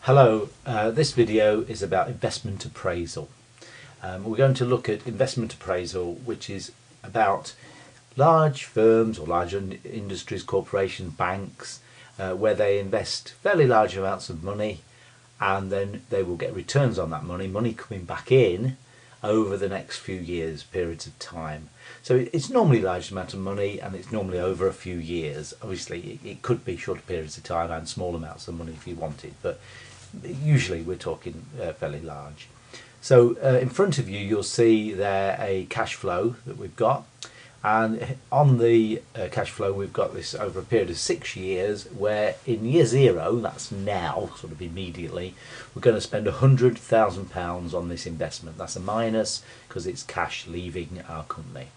Hello, this video is about investment appraisal. We're going to look at investment appraisal, which is about large firms or large industries, corporations, banks, where they invest fairly large amounts of money and then they will get returns on that money coming back in over the next few years, periods of time. So it's normally a large amount of money and it's normally over a few years. Obviously it could be shorter periods of time and small amounts of money if you wanted, but usually we're talking fairly large. So in front of you you'll see there a cash flow that we've got, and on the cash flow we've got this over a period of 6 years, where in year zero, that's now, sort of immediately, we're going to spend £100,000 on this investment. That's a minus because it's cash leaving our company.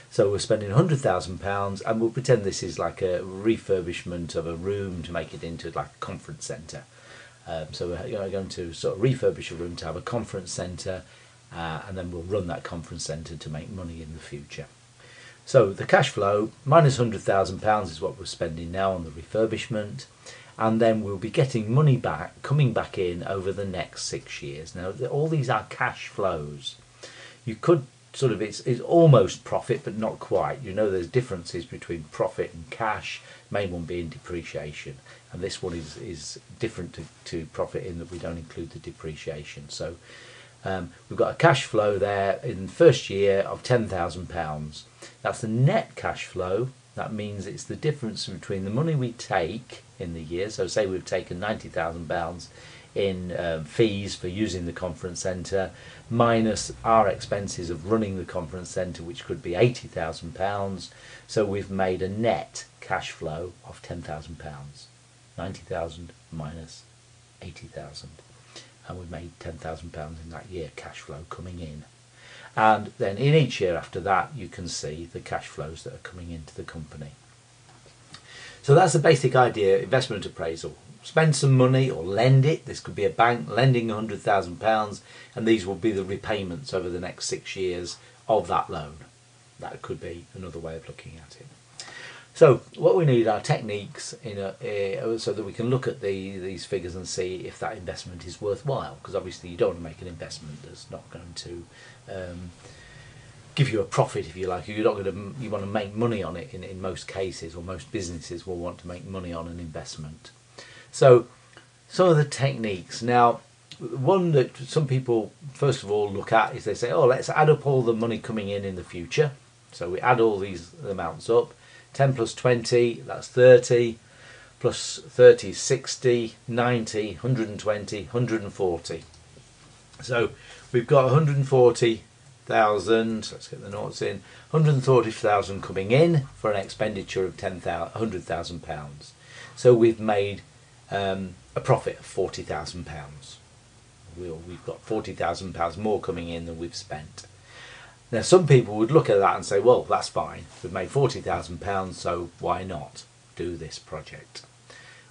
So we're spending £100,000 and we'll pretend this is like a refurbishment of a room to make it into like a conference centre. So we're going to sort of refurbish a room to have a conference centre, and then we'll run that conference centre to make money in the future. So the cash flow minus £100,000 is what we're spending now on the refurbishment, and then we'll be getting money back, coming back in over the next 6 years. Now all these are cash flows. You could sort of, it's almost profit but not quite. You know there's differences between profit and cash, main one being depreciation, and this one is different to profit in that we don't include the depreciation. So we've got a cash flow there in the first year of £10,000. That's the net cash flow. That means it's the difference between the money we take in the year. So say we've taken £90,000 in fees for using the conference centre, minus our expenses of running the conference centre, which could be £80,000. So we've made a net cash flow of £10,000. 90,000 minus 80,000, and we've made £10,000 in that year cash flow coming in. And then in each year after that you can see the cash flows that are coming into the company. So that's the basic idea. Investment appraisal: spend some money or lend it. This could be a bank lending £100,000, and these will be the repayments over the next 6 years of that loan. That could be another way of looking at it. So what we need are techniques so that we can look at these figures and see if that investment is worthwhile, because obviously you don't want to make an investment that's not going to give you a profit, if you like. You want to make money on it in most cases, or most businesses will want to make money on an investment. So some of the techniques. Now, one that some people first of all look at is they say, oh, let's add up all the money coming in the future. So we add all these amounts up. 10 plus 20, that's 30, plus 30 is 60, 90, 120, 140. So we've got 140,000, let's get the noughts in, 140,000 coming in for an expenditure of £100,000. So we've made a profit of £40,000. We've got £40,000 more coming in than we've spent. Now some people would look at that and say, well, that's fine, we've made £40,000, so why not do this project?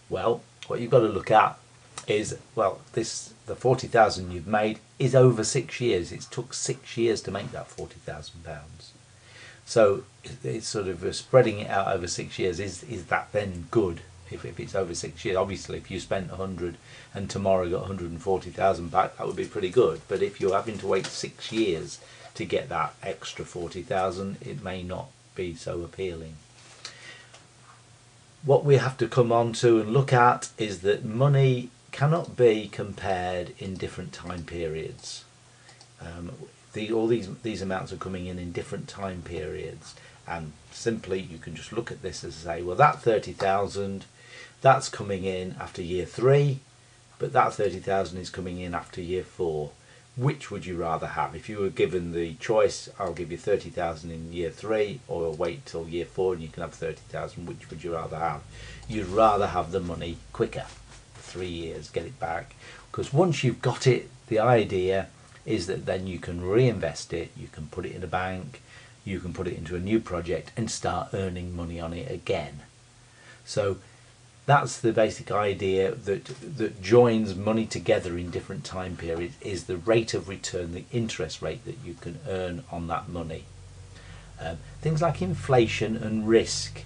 Well, what you've got to look at is, well, the 40,000 you've made is over 6 years. It took 6 years to make that £40,000. So it's sort of spreading it out over 6 years. Is that then good? If it's over 6 years, obviously if you spent 100 and tomorrow got 140,000 back, that would be pretty good. But if you're having to wait 6 years to get that extra 40,000, it may not be so appealing. What we have to come on to and look at is that money cannot be compared in different time periods. All these amounts are coming in different time periods, and simply you can just look at this and say, well, that 30,000, that's coming in after year 3, but that 30,000 is coming in after year 4. Which would you rather have? If you were given the choice, I'll give you 30,000 in year 3, or I'll wait till year 4 and you can have 30,000, which would you rather have? You'd rather have the money quicker, 3 years, get it back, because once you've got it, the idea is that then you can reinvest it, you can put it in a bank, you can put it into a new project and start earning money on it again. So that's the basic idea that joins money together in different time periods, is the rate of return, the interest rate that you can earn on that money. Things like inflation and risk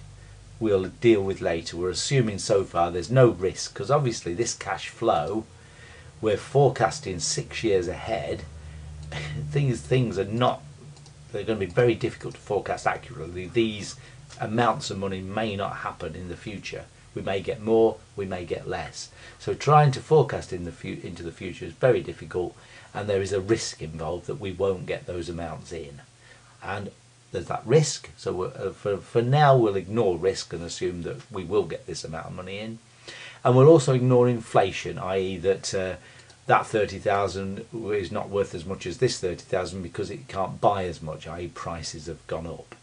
we'll deal with later. We're assuming so far there's no risk, because obviously this cash flow we're forecasting 6 years ahead, things are not, they're going to be very difficult to forecast accurately. These amounts of money may not happen in the future. We may get more, we may get less. So trying to forecast into the future is very difficult, and there is a risk involved that we won't get those amounts in. And there's that risk, so for now we'll ignore risk and assume that we will get this amount of money in. And we'll also ignore inflation, i.e. that that 30,000 is not worth as much as this 30,000 because it can't buy as much, i.e. prices have gone up.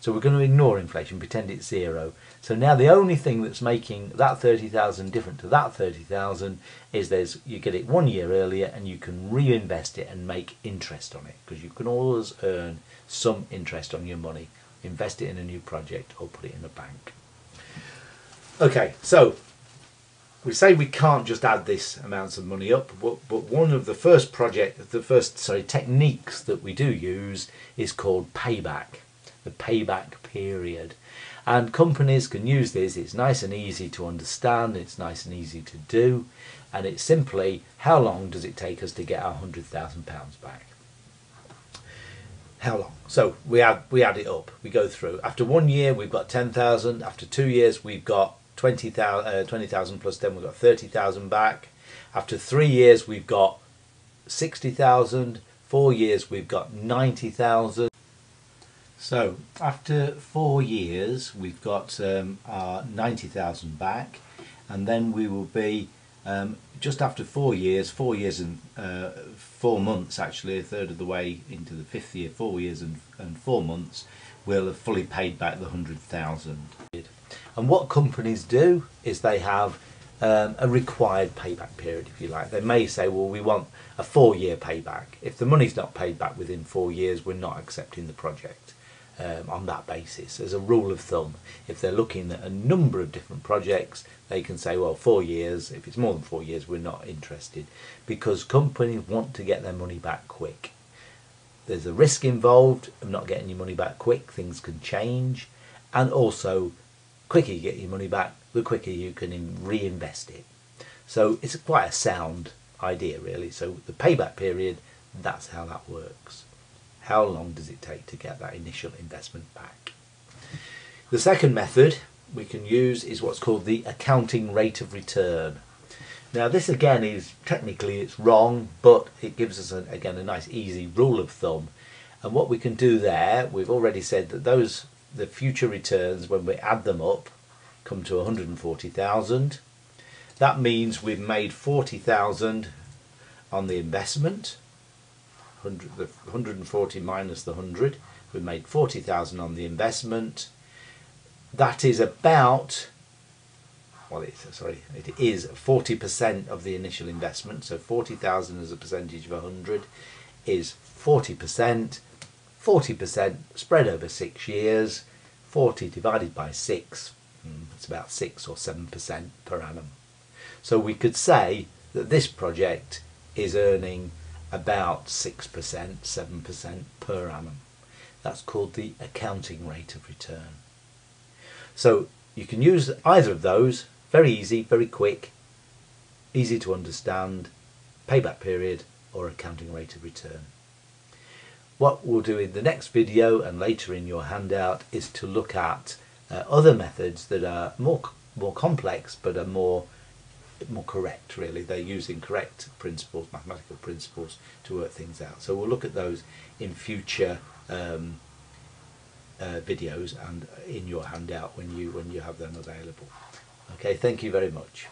So we're going to ignore inflation, pretend it's zero. So now the only thing that's making that 30,000 different to that 30,000 is you get it 1 year earlier and you can reinvest it and make interest on it, because you can always earn some interest on your money. Invest it in a new project or put it in a bank. Okay, so we say we can't just add this amounts of money up, but one of the first techniques that we do use is called payback. The payback period, and companies can use this. It's nice and easy to understand, it's nice and easy to do, and it's simply how long does it take us to get our £100,000 back. How long? So we add it up, we go through. After 1 year we've got 10,000, after 2 years we've got 20,000 plus 10, we've got 30,000 back. After 3 years we've got 60,000, 4 years we've got 90,000. So after 4 years we've got our 90,000 back, and then we will be just after 4 years and 4 months, actually a third of the way into the 5th year, 4 years and 4 months, we'll have fully paid back the 100,000. And what companies do is they have a required payback period, if you like. They may say, well, we want a 4-year payback. If the money's not paid back within 4 years, we're not accepting the project. On that basis, as a rule of thumb, if they're looking at a number of different projects, they can say, well, 4 years, if it's more than 4 years, we're not interested, because companies want to get their money back quick. There's a risk involved of not getting your money back quick. Things can change, and also quicker you get your money back, the quicker you can reinvest it. So it's quite a sound idea, really. So the payback period, that's how that works. How long does it take to get that initial investment back? The second method we can use is what's called the accounting rate of return. Now this again is technically it's wrong, but it gives us again a nice easy rule of thumb. And what we can do there, we've already said that the future returns, when we add them up, come to 140,000. That means we've made 40,000 on the investment. The 140 minus the 100, we made 40,000 on the investment. That is about, well, it is 40% of the initial investment. So 40,000 as a percentage of 100 is 40%. 40% spread over 6 years. 40 divided by 6, it's about 6 or 7% per annum. So we could say that this project is earning about 6%, 7% per annum. That's called the accounting rate of return. So you can use either of those, very easy, very quick, easy to understand, payback period or accounting rate of return. What we'll do in the next video and later in your handout is to look at other methods that are more complex but are more correct, really. They're using correct principles, mathematical principles, to work things out. So we'll look at those in future videos and in your handout when you have them available. Okay, thank you very much.